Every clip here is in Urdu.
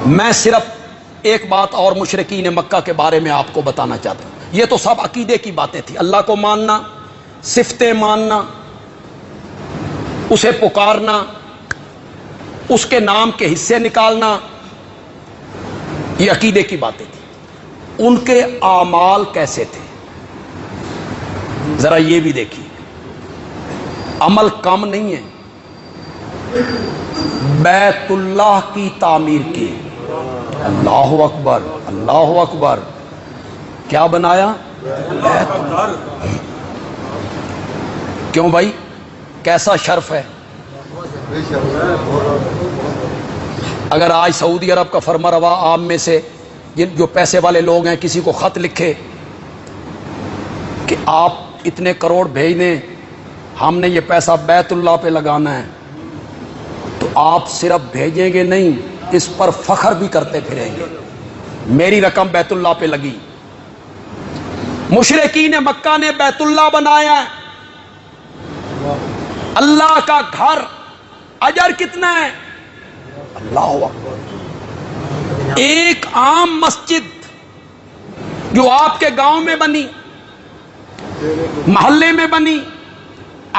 میں صرف ایک بات اور مشرکین مکہ کے بارے میں آپ کو بتانا چاہتا ہوں. یہ تو سب عقیدے کی باتیں تھی، اللہ کو ماننا، صفتیں ماننا، اسے پکارنا، اس کے نام کے حصے نکالنا، یہ عقیدے کی باتیں تھی. ان کے اعمال کیسے تھے ذرا یہ بھی دیکھیے. عمل کم نہیں ہے، بیت اللہ کی تعمیر کی. اللہ اکبر، اللہ اکبر. کیا بنایا؟ بیت اللہ. کیوں بھائی؟ کیسا شرف ہے. اگر آج سعودی عرب کا فرما روا عام میں سے جو پیسے والے لوگ ہیں کسی کو خط لکھے کہ آپ اتنے کروڑ بھیج دیں، ہم نے یہ پیسہ بیت اللہ پہ لگانا ہے، تو آپ صرف بھیجیں گے نہیں، اس پر فخر بھی کرتے پھریں گے، میری رقم بیت اللہ پہ لگی. مشرکین مکہ نے بیت اللہ بنایا، اللہ کا گھر. اجر کتنا ہے؟ اللہ اکبر. ایک عام مسجد جو آپ کے گاؤں میں بنی، محلے میں بنی،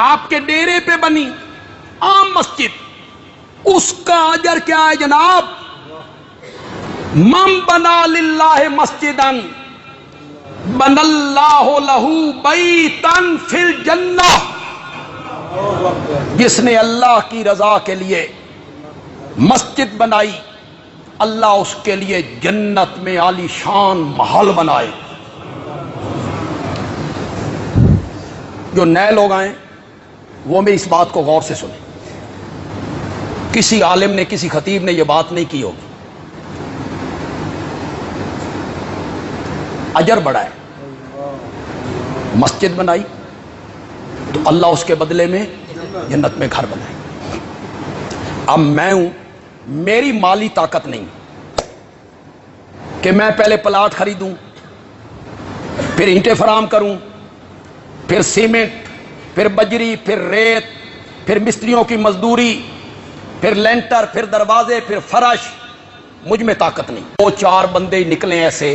آپ کے ڈیرے پہ بنی، عام مسجد، اس کا اجر کیا ہے جناب؟ من بنا للہ مسجدا بن اللہ لہ بیتا فی الجنہ. جس نے اللہ کی رضا کے لیے مسجد بنائی، اللہ اس کے لیے جنت میں عالی شان محل بنائے. جو نئے لوگ آئیں وہ بھی اس بات کو غور سے سنیں. کسی عالم نے، کسی خطیب نے یہ بات نہیں کی ہوگی. اجر بڑا ہے. مسجد بنائی تو اللہ اس کے بدلے میں جنت میں گھر بنائے. اب میں ہوں، میری مالی طاقت نہیں کہ میں پہلے پلاٹ خریدوں، پھر اینٹیں فراہم کروں، پھر سیمنٹ، پھر بجری، پھر ریت، پھر مستریوں کی مزدوری، پھر لینٹر، پھر دروازے، پھر فرش. مجھ میں طاقت نہیں. 2-4 بندے نکلے ایسے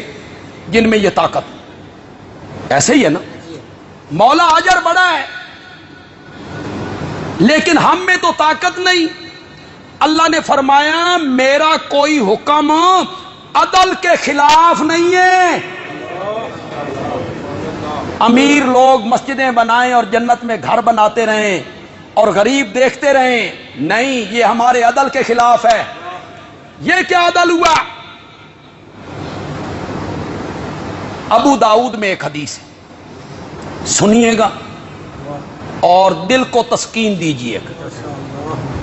جن میں یہ طاقت. ایسے ہی ہے نا. مولا اجر بڑا ہے لیکن ہم میں تو طاقت نہیں. اللہ نے فرمایا میرا کوئی حکم عدل کے خلاف نہیں ہے. امیر لوگ مسجدیں بنائیں اور جنت میں گھر بناتے رہیں اور غریب دیکھتے رہیں، نہیں، یہ ہمارے عدل کے خلاف ہے. یہ کیا عدل ہوا؟ ابو داؤد میں ایک حدیث ہے، سنیے گا اور دل کو تسکین دیجیے گا.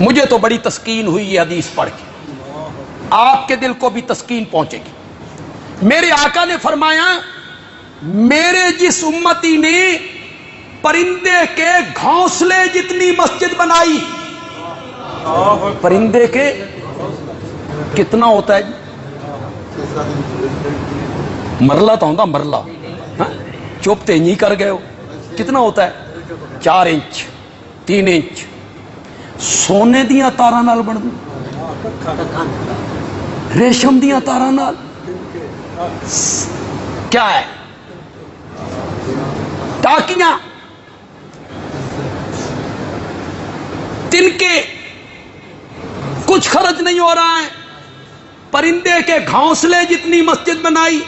مجھے تو بڑی تسکین ہوئی یہ حدیث پڑھ کے، آپ کے دل کو بھی تسکین پہنچے گی. میرے آقا نے فرمایا میرے جس امتی نے پرندے کے گھونسلے جتنی مسجد بنائی. پرندے کے کتنا ہوتا ہے؟ مرلہ تو ہوتا، مرلہ چپ تے نہیں کر گئے ہو. کتنا ہوتا ہے؟ 4 انچ 3 انچ. سونے دیا تاراں نال بن دوں، ریشم دیا تاراں نال. کیا ہے؟ ٹاکیاں، تنکے. کچھ خرچ نہیں ہو رہا ہے. پرندے کے گھونسلے جتنی مسجد بنائی.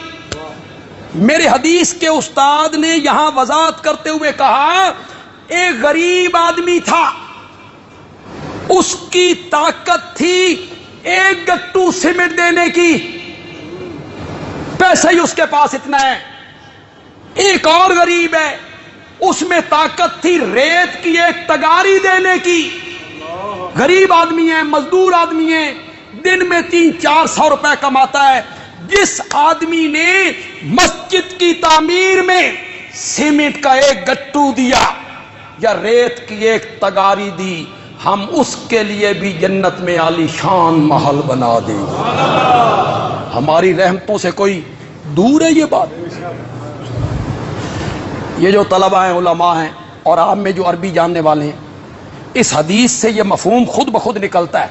میرے حدیث کے استاد نے یہاں وضاحت کرتے ہوئے کہا ایک غریب آدمی تھا، اس کی طاقت تھی 1 گٹو سیمنٹ دینے کی، پیسہ ہی اس کے پاس اتنا ہے. ایک اور غریب ہے، اس میں طاقت تھی ریت کی 1 تگاری دینے کی. غریب آدمی ہے، مزدور آدمی ہے، دن میں 300-400 روپے کماتا ہے. جس آدمی نے مسجد کی تعمیر میں سیمنٹ کا 1 گٹو دیا یا ریت کی 1 تگاری دی، ہم اس کے لیے بھی جنت میں عالی شان محل بنا دیں. ہماری رحمتوں سے کوئی دور ہے یہ بات؟ یہ جو طلبہ ہیں، علماء ہیں اور آپ میں جو عربی جاننے والے ہیں، اس حدیث سے یہ مفہوم خود بخود نکلتا ہے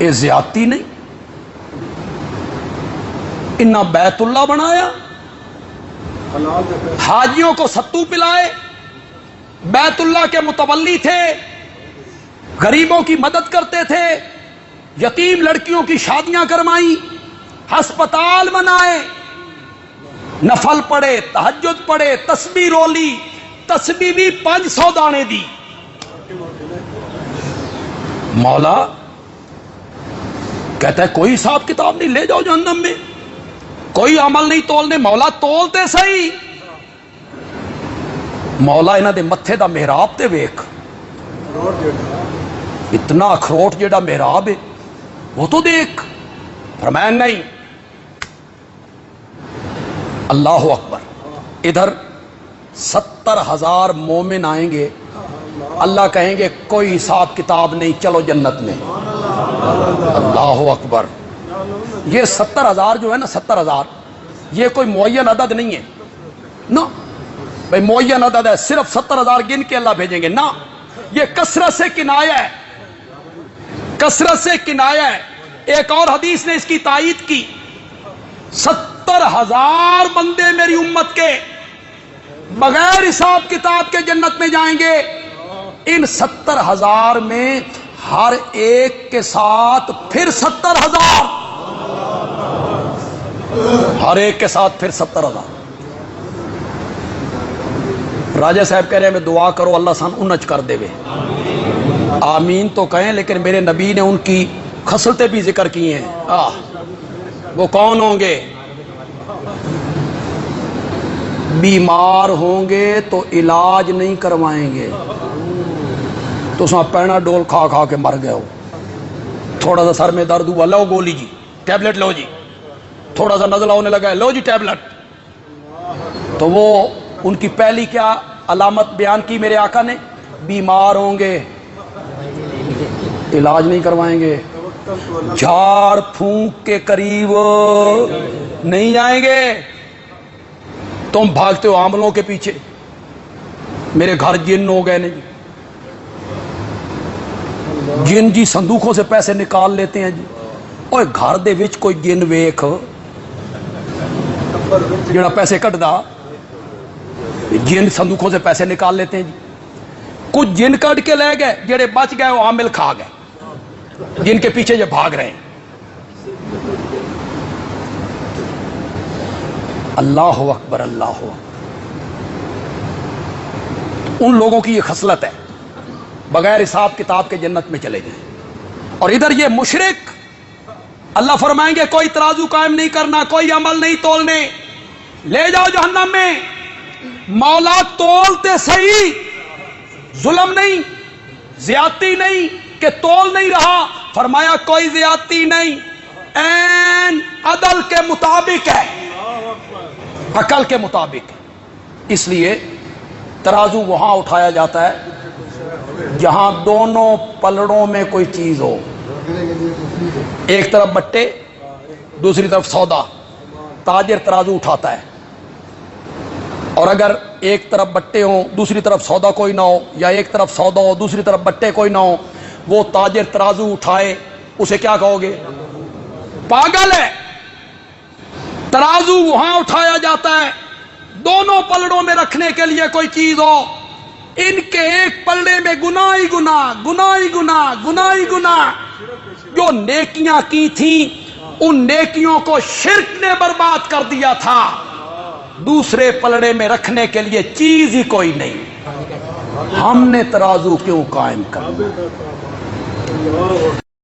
یہ زیادتی نہیں؟ انہاں بیت اللہ بنایا، حاجیوں کو ستو پلائے، بیت اللہ کے متولی تھے، غریبوں کی مدد کرتے تھے، یتیم لڑکیوں کی شادیاں کروائیں، ہسپتال بنائے، نفل پڑھے، تہجد پڑھے، تسبیح رولی، تسبیح بھی 500 دانے دی۔ مولا کہتا ہے کوئی حساب کتاب نہیں، لے جاؤ جہنم میں، کوئی عمل نہیں تولنے۔ مولا تولتے صحیح، مولا انہاں دے متھے دا محراب تے ویکھ، اتنا اخروٹ جیڑا محراب ہے وہ تو دیکھ۔ فرمایا نہیں، اللہ اکبر، ادھر 70,000 مومن آئیں گے، اللہ کہیں گے کوئی حساب کتاب نہیں، چلو جنت میں۔ اللہ اکبر۔ یہ 70,000 جو ہے نا، 70,000 یہ کوئی معین عدد نہیں ہے نا بھائی، معین عدد ہے صرف 70,000 گن کے اللہ بھیجیں گے، نہ، یہ کثرت سے کنایا ہے، کثرت سے کنایا ہے۔ ایک اور حدیث نے اس کی تائید کی، 70,000 بندے میری امت کے بغیر حساب کتاب کے جنت میں جائیں گے۔ ان 70,000 میں ہر ایک کے ساتھ پھر 70,000، ہر ایک کے ساتھ پھر 70,000۔ راجہ صاحب کہہ رہے ہیں میں دعا کرو اللہ سان انج کر دے وے، آمین تو کہیں، لیکن میرے نبی نے ان کی خصلتیں بھی ذکر کی ہیں۔ وہ کون ہوں گے؟ بیمار ہوں گے تو علاج نہیں کروائیں گے، تو ساں پینا ڈول کھا کھا کے مر گئے ہو، تھوڑا سا سر میں درد ہوا، لو گولی جی، ٹیبلٹ لو جی، تھوڑا سا نزلہ ہونے لگا ہے، لو جی ٹیبلٹ۔ تو وہ ان کی پہلی کیا علامت بیان کی میرے آقا نے؟ بیمار ہوں گے علاج نہیں کروائیں گے، جھاڑ پھونک کے قریب نہیں جائیں گے۔ تم بھاگتے ہو عاملوں کے پیچھے، میرے گھر جن ہو گئے نہیں، جن جی صندوقوں سے پیسے نکال لیتے ہیں جی، اور گھر دے وچ کوئی جن ویکھ جڑا پیسے کٹ دا، جن صندوقوں سے پیسے نکال لیتے ہیں جی۔ کچھ جن کٹ کے لے گئے، جڑے بچ گئے وہ عامل کھا گئے، جن کے پیچھے یہ بھاگ رہے ہیں۔ اللہ اکبر، اللہ اکبر۔ ان لوگوں کی یہ خصلت ہے، بغیر حساب کتاب کے جنت میں چلے جائیں۔ اور ادھر یہ مشرک، اللہ فرمائیں گے کوئی ترازو قائم نہیں کرنا، کوئی عمل نہیں تولنے، لے جاؤ جہنم میں۔ مولا تولتے صحیح، ظلم نہیں، زیادتی نہیں کہ تول نہیں رہا، فرمایا کوئی زیادتی نہیں، این عدل کے مطابق ہے، عقل کے مطابق ہے۔ اس لیے ترازو وہاں اٹھایا جاتا ہے جہاں دونوں پلڑوں میں کوئی چیز ہو، ایک طرف بٹے دوسری طرف سودا، تاجر ترازو اٹھاتا ہے۔ اور اگر ایک طرف بٹے ہوں دوسری طرف سودا کوئی نہ ہو، یا ایک طرف سودا ہو دوسری طرف بٹے کوئی نہ ہو، وہ تاجر ترازو اٹھائے، اسے کیا کہو گے؟ پاگل ہے۔ ترازو وہاں اٹھایا جاتا ہے دونوں پلڑوں میں رکھنے کے لیے کوئی چیز ہو، ان کے ایک پلڑے میں گناہ ہی گناہ، گناہ ہی گناہ، گناہ ہی گناہ۔ جو نیکیاں کی تھیں ان نیکیوں کو شرک نے برباد کر دیا تھا، دوسرے پلڑے میں رکھنے کے لیے چیز ہی کوئی نہیں، ہم نے ترازو کیوں قائم کرنا؟